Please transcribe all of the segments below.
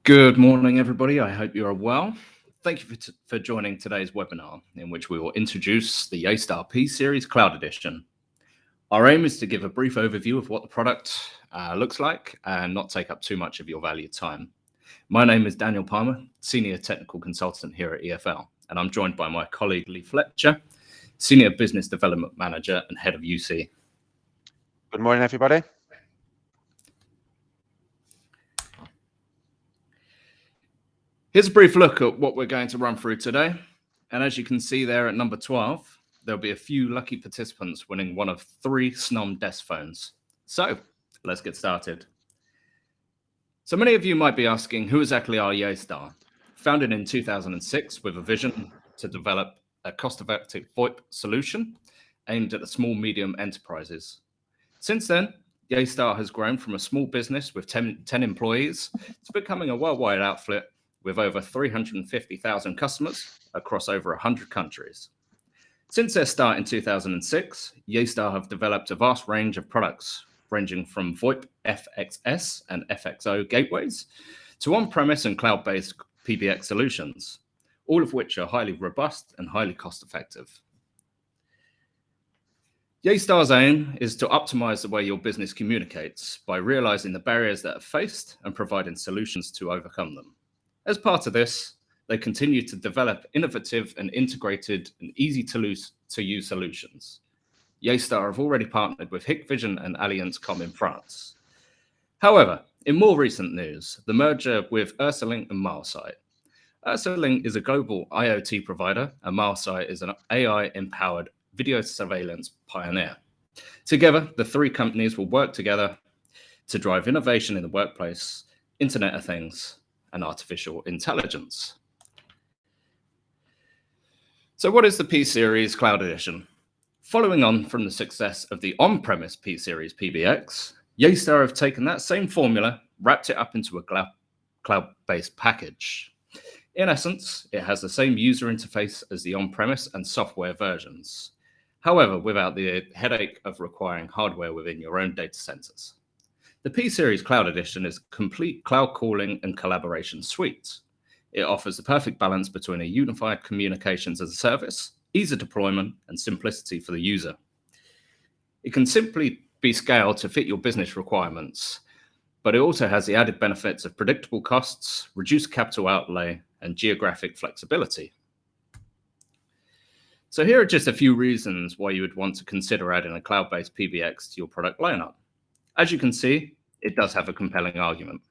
Good morning, everybody. I hope you are well. Thank you for joining today's webinar, in which we will introduce the Yeastar P Series Cloud Edition. Our aim is to give a brief overview of what the product looks like and not take up too much of your valued time. My name is Daniel Palmer, Senior Technical Consultant here at EFL, and I'm joined by my colleague Lee Fletcher, Senior Business Development Manager and Head of UC. Good morning, everybody. Here's a brief look at what we're going to run through today. And as you can see there at number 12, there'll be a few lucky participants winning one of 3 Snom desk phones. So let's get started. So many of you might be asking, who exactly are Yeastar? Founded in 2006 with a vision to develop a cost-effective VoIP solution aimed at the small medium enterprises. Since then, Yeastar has grown from a small business with 10 employees to becoming a worldwide outfit with over 350,000 customers across over 100 countries. Since their start in 2006, Yeastar have developed a vast range of products, ranging from VoIP FXS and FXO gateways to on-premise and cloud-based PBX solutions, all of which are highly robust and highly cost-effective. Yeastar's aim is to optimize the way your business communicates by realizing the barriers that are faced and providing solutions to overcome them. As part of this, they continue to develop innovative and integrated and easy-to-use solutions. Yeastar have already partnered with Hikvision and Allianz in France. However, in more recent news, the merger with Ursalink and Milesight. Ursalink is a global IoT provider, and Milesight is an AI-empowered video surveillance pioneer. Together, the 3 companies will work together to drive innovation in the workplace, Internet of Things, and artificial intelligence. So what is the P Series Cloud Edition? Following on from the success of the on-premise P Series PBX, Yeastar have taken that same formula, wrapped it up into a cloud-based package. In essence, it has the same user interface as the on-premise and software versions, however, without the headache of requiring hardware within your own data centers. The P Series Cloud Edition is a complete cloud calling and collaboration suite. It offers the perfect balance between a unified communications as a service, ease of deployment, and simplicity for the user. It can simply be scaled to fit your business requirements, but it also has the added benefits of predictable costs, reduced capital outlay, and geographic flexibility. So here are just a few reasons why you would want to consider adding a cloud-based PBX to your product lineup. As you can see, it does have a compelling argument.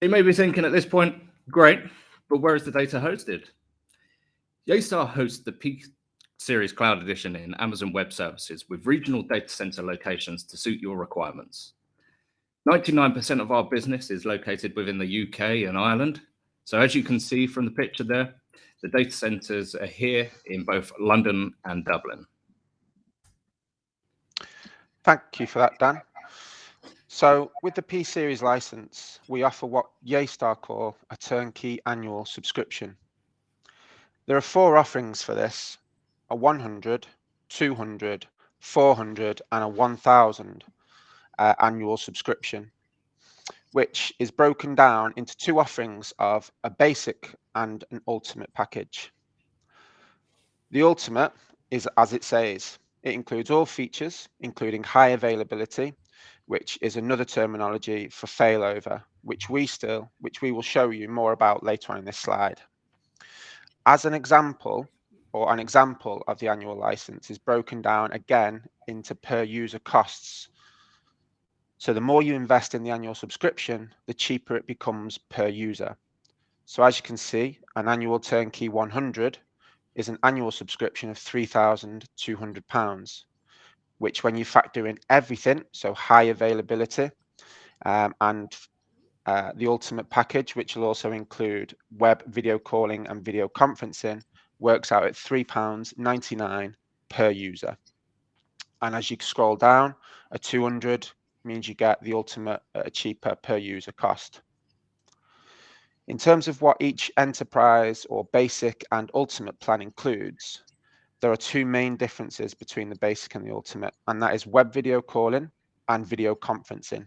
You may be thinking at this point, great, but where is the data hosted? Yeastar hosts the P Series Cloud Edition in Amazon Web Services with regional data center locations to suit your requirements. 99% of our business is located within the UK and Ireland. So as you can see from the picture there, the data centers are here in both London and Dublin. Thank you for that, Dan. So with the P Series license, we offer what Yeastar call a turnkey annual subscription. There are 4 offerings for this: a 100, 200, 400, and a 1000 annual subscription, which is broken down into 2 offerings of a basic and an ultimate package. The ultimate is as it says. It includes all features, including high availability, which is another terminology for failover, which we will show you more about later on in this slide. As an example, or an example of the annual license is broken down again into per user costs. So the more you invest in the annual subscription, the cheaper it becomes per user. So as you can see, an annual turnkey 100 is an annual subscription of £3,200, which when you factor in everything, so high availability and the ultimate package, which will also include web video calling and video conferencing, works out at £3.99 per user. And as you scroll down, a 200 means you get the ultimate at a cheaper per user cost. In terms of what each enterprise or basic and ultimate plan includes, there are 2 main differences between the basic and the ultimate, and that is web video calling and video conferencing.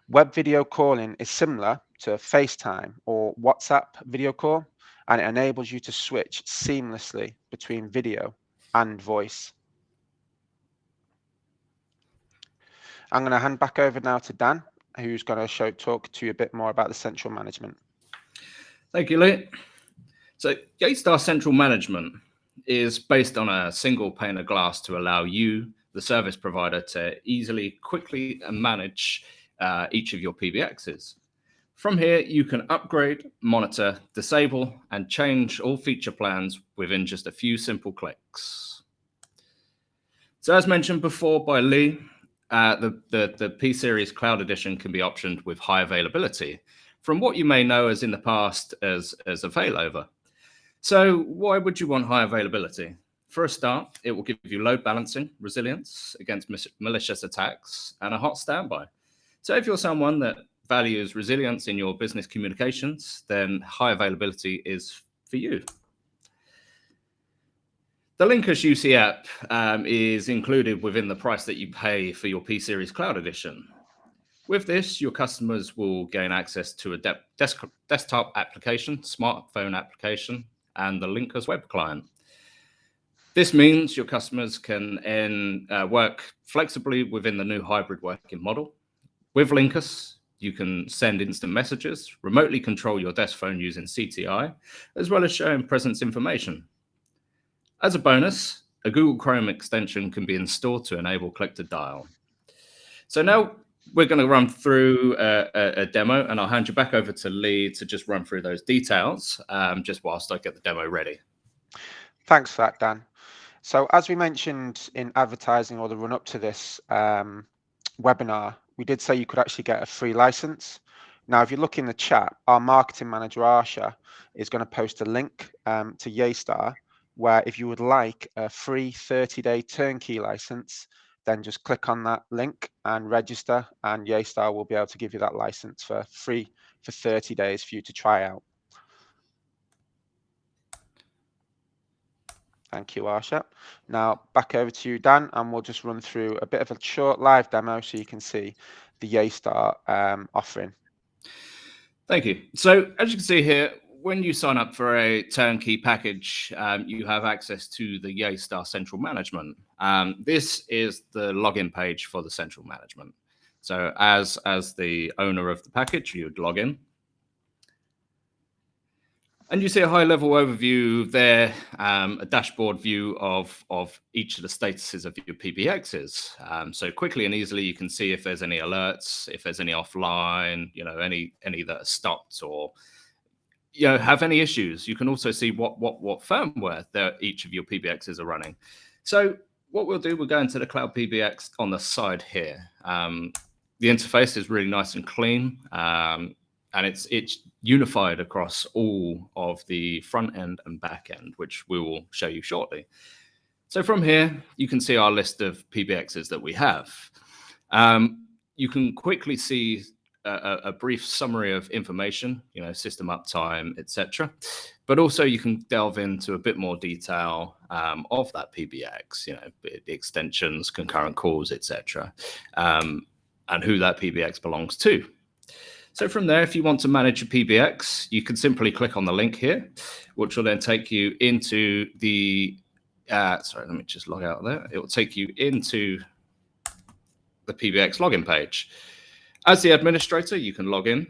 Web video calling is similar to FaceTime or WhatsApp video call, and it enables you to switch seamlessly between video and voice. I'm going to hand back over now to Dan, who's going to talk to you a bit more about the central management. Thank you, Lee. So Yeastar Central Management is based on a single pane of glass to allow you, the service provider, to easily, quickly manage each of your PBXs. From here, you can upgrade, monitor, disable, and change all feature plans within just a few simple clicks. So as mentioned before by Lee, the P-Series Cloud Edition can be optioned with high availability, from what you may know as in the past as a failover. So why would you want high availability? For a start, it will give you load balancing, resilience against malicious attacks, and a hot standby. So if you're someone that values resilience in your business communications, then high availability is for you. The Linkus UC app is included within the price that you pay for your P-Series Cloud Edition. With this, your customers will gain access to a desktop application, smartphone application, and the Linkus web client. This means your customers can work flexibly within the new hybrid working model. With Linkus, you can send instant messages, remotely control your desk phone using CTI, as well as showing presence information. As a bonus, a Google Chrome extension can be installed to enable click to dial. So now we're going to run through a demo, and I'll hand you back over to Lee to just run through those details, just whilst I get the demo ready. Thanks for that, Dan. So as we mentioned in advertising or the run up to this webinar, we did say you could actually get a free license. Now, if you look in the chat, our marketing manager, Arsha, is going to post a link to Yeastar, where if you would like a free 30-day turnkey license, then just click on that link and register, and Yeastar will be able to give you that license for free for 30 days for you to try out. Thank you, Arsha. Now back over to you, Dan, and we'll just run through a bit of a short live demo so you can see the Yeastar offering. Thank you. So as you can see here, when you sign up for a turnkey package, you have access to the Yeastar Central Management. This is the login page for the Central Management. So as the owner of the package, you would log in. And you see a high-level overview there, a dashboard view of each of the statuses of your PBXs. So quickly and easily, you can see if there's any alerts, if there's any offline, any that are stopped or have any issues. You can also see what firmware each of your PBXs are running. So what we'll do, we'll go into the Cloud PBX on the side here. The interface is really nice and clean. And it's unified across all of the front end and back end, which we will show you shortly. So from here, you can see our list of PBXs that we have. You can quickly see a brief summary of information, system uptime, etc. But also you can delve into a bit more detail of that PBX, the extensions, concurrent calls, etc. And who that PBX belongs to. So from there, if you want to manage a PBX, you can simply click on the link here, which will then take you into the, sorry, let me just log out of there. It will take you into the PBX login page. As the administrator, you can log in.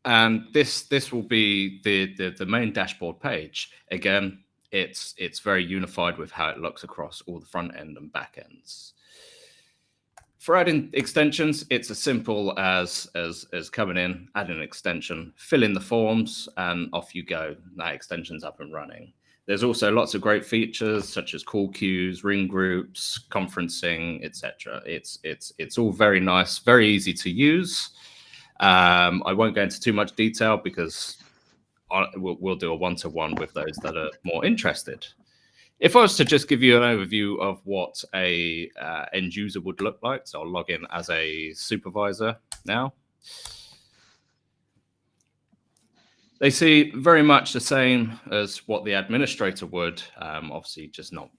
And this will be the main dashboard page. Again, it's very unified with how it looks across all the front end and back ends. For adding extensions, it's as simple as coming in, add an extension, fill in the forms, and off you go. That extension's up and running. There's also lots of great features such as call queues, ring groups, conferencing, etc. It's all very nice, very easy to use. I won't go into too much detail because we'll do a one-to-one with those that are more interested. If I was to just give you an overview of what a end user would look like, so I'll log in as a supervisor now. They see very much the same as what the administrator would, obviously just not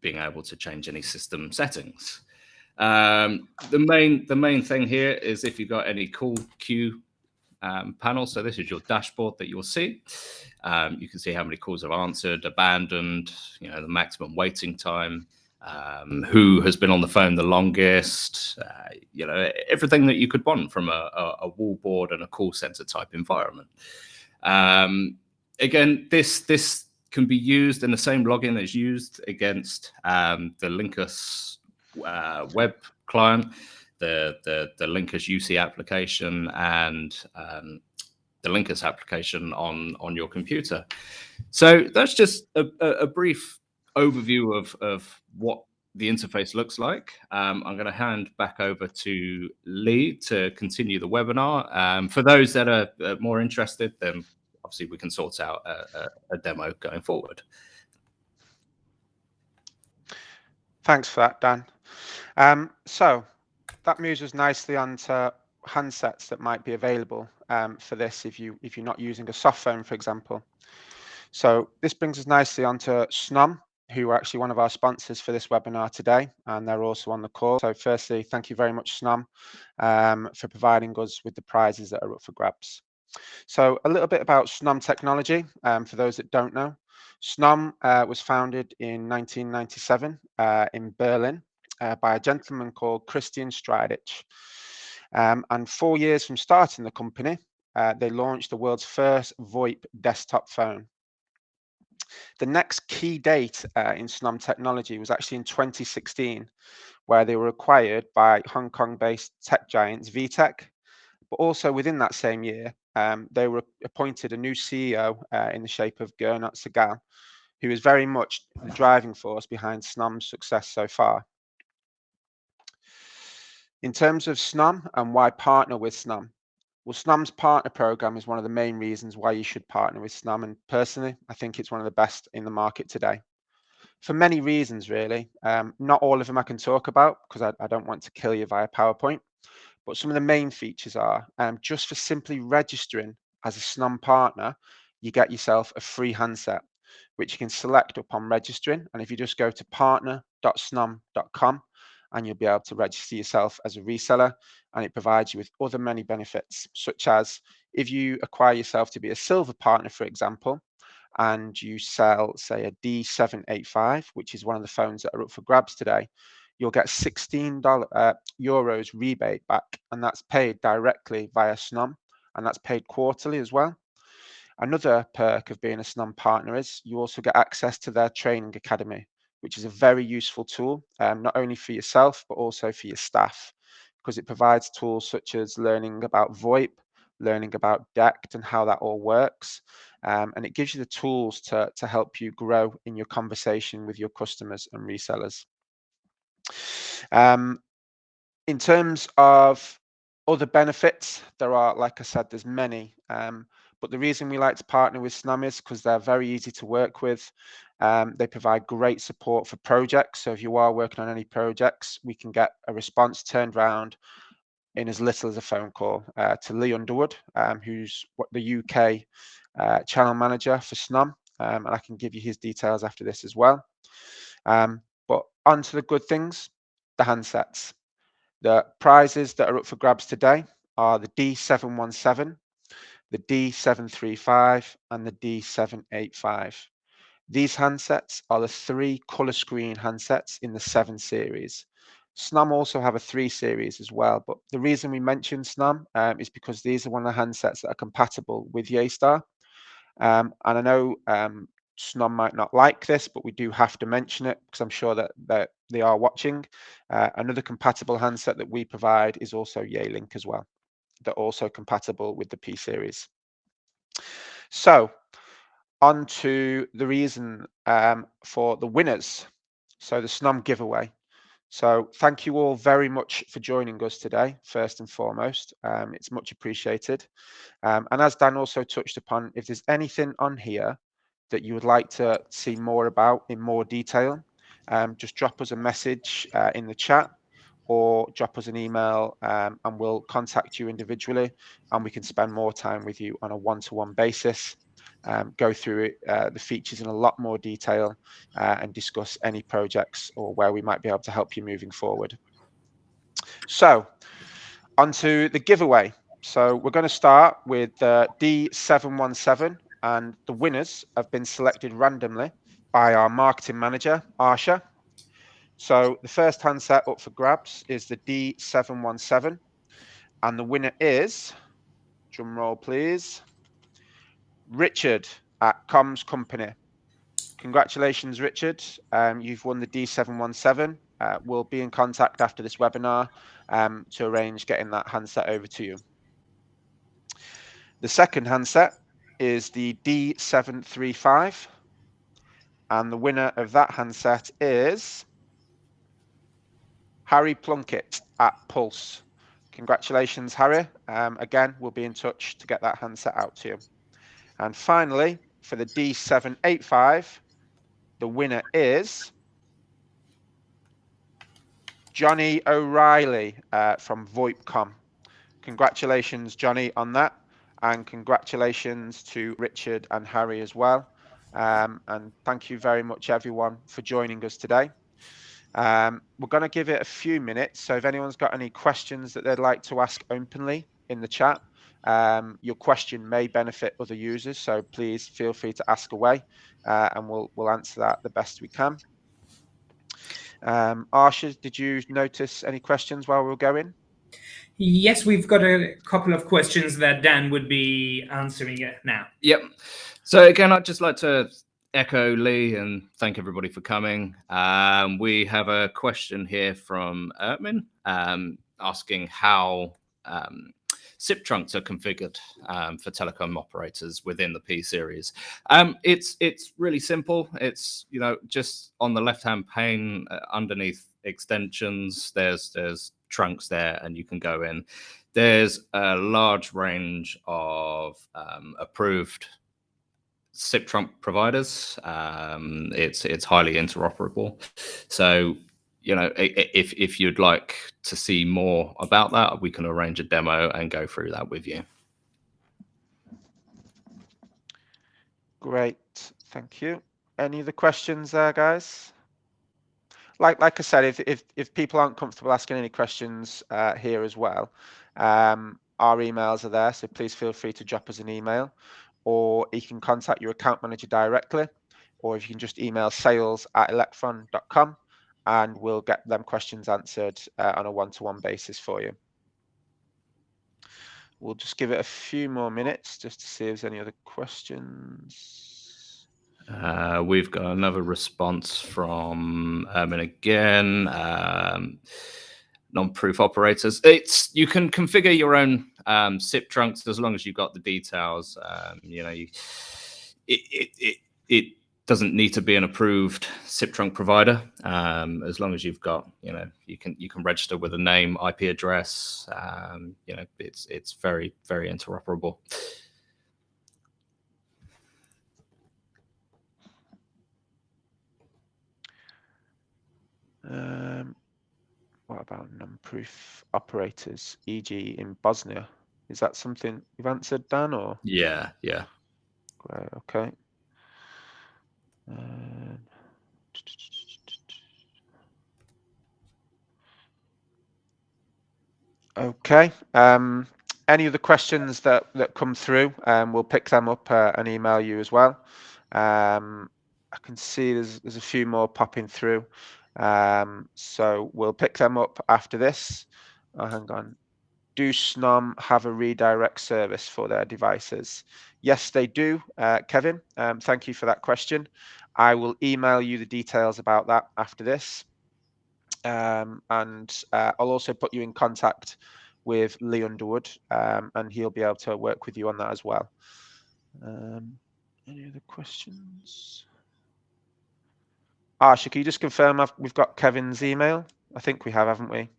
being able to change any system settings. The main thing here is if you've got any call queue panel. So this is your dashboard that you'll see. You can see how many calls have answered, abandoned, the maximum waiting time, who has been on the phone the longest, everything that you could want from a wall board and a call center type environment. Again, this can be used in the same login as used against the Linkus web client, the Linkus UC application, and the Linkus application on your computer. So that's just a brief overview of what the interface looks like. I'm going to hand back over to Lee to continue the webinar. For those that are more interested, then obviously we can sort out a demo going forward. Thanks for that, Dan. So that moves us nicely onto handsets that might be available for this if you're not using a soft phone, for example. So this brings us nicely onto SNOM, who are actually one of our sponsors for this webinar today, and they're also on the call. So firstly, thank you very much, SNOM, for providing us with the prizes that are up for grabs. So a little bit about SNOM technology, for those that don't know. SNOM was founded in 1997 in Berlin by a gentleman called Christian Streidich. And 4 years from starting the company, they launched the world's first VoIP desktop phone. The next key date in SNOM technology was actually in 2016, where they were acquired by Hong Kong-based tech giants VTech. But also within that same year, they were appointed a new CEO in the shape of Gernot Segal, who is very much the driving force behind SNOM's success so far. In terms of SNOM and why partner with SNOM, well, SNOM's partner program is one of the main reasons why you should partner with SNOM, and personally, I think it's one of the best in the market today. For many reasons, really. Not all of them I can talk about because I don't want to kill you via PowerPoint, but some of the main features are just for simply registering as a SNOM partner, you get yourself a free handset, which you can select upon registering. And if you just go to partner.snom.com, and you'll be able to register yourself as a reseller, and it provides you with other many benefits, such as if you acquire yourself to be a silver partner, for example, and you sell, say, a D785, which is one of the phones that are up for grabs today, you'll get €16 rebate back, and that's paid directly via SNOM, and that's paid quarterly as well. Another perk of being a SNOM partner is you also get access to their training academy, which is a very useful tool, not only for yourself, but also for your staff, because it provides tools such as learning about VoIP, learning about DECT and how that all works. And it gives you the tools to help you grow in your conversation with your customers and resellers. In terms of other benefits, there are, like I said, there's many. But the reason we like to partner with SNOM is because they're very easy to work with. They provide great support for projects. So if you are working on any projects, we can get a response turned around in as little as a phone call to Lee Underwood, who's the UK channel manager for SNOM. And I can give you his details after this as well. But on to the good things, the handsets. The prizes that are up for grabs today are the D717, the D735, and the D785. These handsets are the 3 color screen handsets in the 7 series. SNOM also have a 3 series as well, but the reason we mention SNOM is because these are one of the handsets that are compatible with Yeastar. And I know SNOM might not like this, but we do have to mention it because I'm sure that they are watching. Another compatible handset that we provide is also Yealink as well. They're also compatible with the P series. So on to the reason for the winners. So the SNOM giveaway. So thank you all very much for joining us today, first and foremost. It's much appreciated. And as Dan also touched upon, if there's anything on here that you would like to see more about in more detail, just drop us a message in the chat or drop us an email and we'll contact you individually and we can spend more time with you on a one-to-one basis, go through it, the features in a lot more detail and discuss any projects or where we might be able to help you moving forward. So onto the giveaway. So we're going to start with D717, and the winners have been selected randomly by our marketing manager, Arsha. So the first handset up for grabs is the D717, and the winner is, drum roll please, Richard at Comms Company. Congratulations, Richard. You've won the D717. We'll be in contact after this webinar to arrange getting that handset over to you. The second handset is the D735, and the winner of that handset is Harry Plunkett at Pulse. Congratulations, Harry. Again, we'll be in touch to get that handset out to you. And finally, for the D785, the winner is Johnny O'Reilly from VoIPcom. Congratulations, Johnny, on that. And congratulations to Richard and Harry as well. And thank you very much, everyone, for joining us today. We're going to give it a few minutes. So if anyone's got any questions that they'd like to ask openly in the chat, your question may benefit other users. So please feel free to ask away, and we'll answer that the best we can. Arsha, did you notice any questions while we were going? Yes, we've got a couple of questions that Dan would be answering now. Yep. So again, I'd just like to echo Lee and thank everybody for coming. We have a question here from Ertmin asking how SIP trunks are configured for telecom operators within the P series. It's really simple. It's, you know, just on the left-hand pane underneath extensions, there's trunks there, and you can go in. There's a large range of approved SIP trunk providers. It's highly interoperable. So, you know, if you'd like to see more about that, we can arrange a demo and go through that with you. Great, thank you. Any other questions there, guys? Like I said, if people aren't comfortable asking any questions here as well, our emails are there, so please feel free to drop us an email, or you can contact your account manager directly, or if you can just email sales@electron.com, and we'll get them questions answered on a one-to-one basis for you. We'll just give it a few more minutes just to see if there's any other questions. We've got another response from and again, non-proof operators. You can configure your own SIP trunks as long as you've got the details. You know, it doesn't need to be an approved SIP trunk provider, as long as you've got, you know, you can register with a name, IP address. You know, it's very, very interoperable. What about non-proof operators, e.g. in Bosnia? Is that something you've answered, Dan, or? Yeah. Great, okay. Okay. Any other questions that come through, we'll pick them up and email you as well. I can see there's a few more popping through. So we'll pick them up after this. Oh, hang on. Do SNOM have a redirect service for their devices? Yes, they do, Kevin. Thank you for that question. I will email you the details about that after this. And I'll also put you in contact with Lee Underwood, and he'll be able to work with you on that as well. Any other questions? Arsha, can you just confirm we've got Kevin's email? I think we have, haven't we?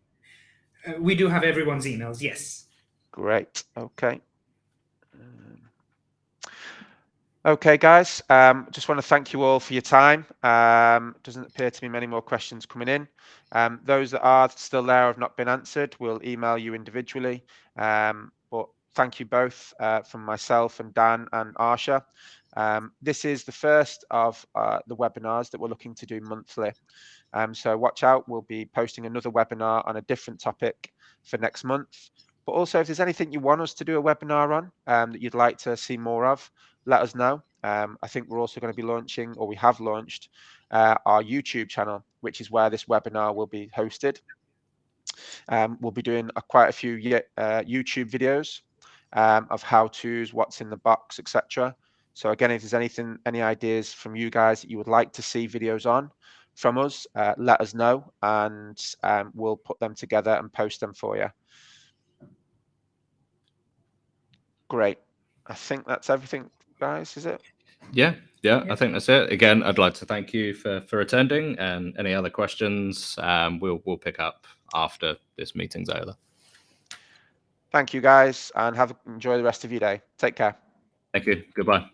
We do have everyone's emails, yes. Great, okay. Okay, guys, just want to thank you all for your time. Doesn't appear to be many more questions coming in. Those that are still there have not been answered, we'll email you individually. But thank you both from myself and Dan and Arsha. This is the first of the webinars that we're looking to do monthly. So watch out, we'll be posting another webinar on a different topic for next month. But also, if there's anything you want us to do a webinar on that you'd like to see more of, let us know. I think we're also going to be launching, or we have launched, our YouTube channel, which is where this webinar will be hosted. We'll be doing quite a few YouTube videos of how-tos, what's in the box, etc. So again, if there's any ideas from you guys that you would like to see videos on from us, let us know, and we'll put them together and post them for you. Great. I think that's everything, guys, is it? Yeah, I think that's it. Again, I'd like to thank you for attending, and any other questions we'll pick up after this meeting's over. Thank you, guys, and enjoy the rest of your day. Take care. Thank you. Goodbye.